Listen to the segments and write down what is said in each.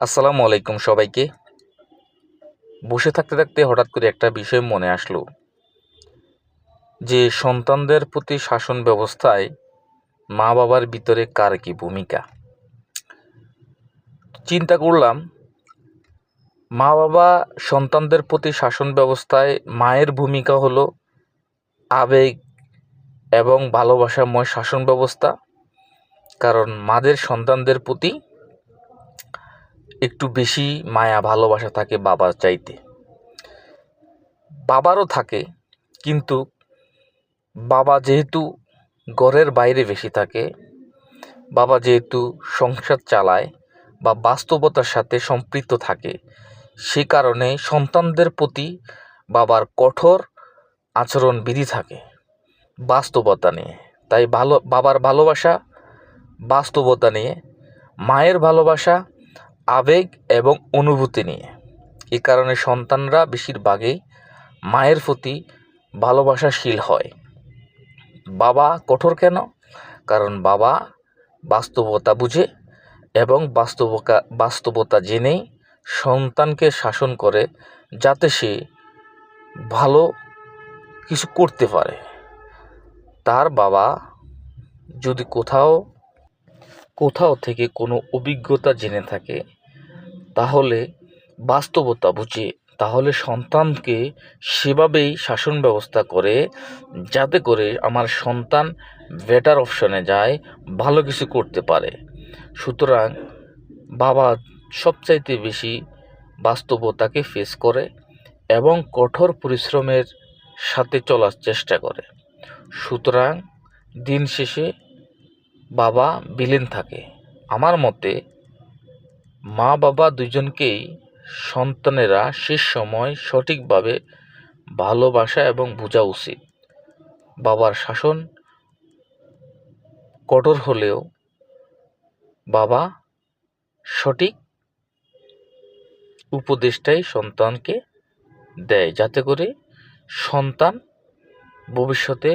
আসসালামু আলাইকুম সবাইকে। বসে থাকতে থাকতে হঠাৎ করে একটা বিষয় মনে আসলো যে সন্তানদের প্রতি শাসন ব্যবস্থায় মা বাবার ভিতরে কার কি ভূমিকা। চিন্তা করলাম, মা বাবা সন্তানদের প্রতি শাসন ব্যবস্থায় মায়ের ভূমিকা হলো আবেগ এবং ভালোবাসাময় শাসন ব্যবস্থা। কারণ মাদের সন্তানদের প্রতি একটু বেশি মায়া ভালোবাসা থাকে বাবার চাইতে। বাবারও থাকে, কিন্তু বাবা যেহেতু ঘরের বাইরে বেশি থাকে, বাবা যেহেতু সংসার চালায় বা বাস্তবতার সাথে সম্পৃক্ত থাকে, সে কারণে সন্তানদের প্রতি বাবার কঠোর আচরণবিধি থাকে বাস্তবতা নিয়ে। তাই বাবার ভালোবাসা বাস্তবতা নিয়ে, মায়ের ভালোবাসা আবেগ এবং অনুভূতি নিয়ে। এ কারণে সন্তানরা বেশিরভাগই মায়ের প্রতি ভালোবাসাশীল হয়। বাবা কঠোর কেন? কারণ বাবা বাস্তবতা বুঝে এবং বাস্তবতা জেনেই সন্তানকে শাসন করে, যাতে সে ভালো কিছু করতে পারে। তার বাবা যদি কোথাও থেকে কোনো অভিজ্ঞতা জেনে থাকে, তাহলে বাস্তবতা বুঝে তাহলে সন্তানকে সেভাবেই শাসন ব্যবস্থা করে, যাতে করে আমার সন্তান বেটার অপশনে যায়, ভালো কিছু করতে পারে। সুতরাং বাবা সবচাইতে বেশি বাস্তবতাকে ফেস করে এবং কঠোর পরিশ্রমের সাথে চলার চেষ্টা করে। সুতরাং দিন শেষে বাবা ভিলেন থাকে। আমার মতে মা বাবা দুজনকেই সন্তানেরা শেষ সময় সঠিকভাবে ভালোবাসা এবং বোঝা উচিত। বাবার শাসন কঠোর হলেও বাবা সঠিক উপদেশটাই সন্তানকে দেয়, যাতে করে সন্তান ভবিষ্যতে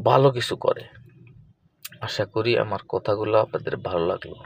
ভালো কিছু করে। আশা করি আমার কথাগুলো আপনাদের ভালো লাগলো।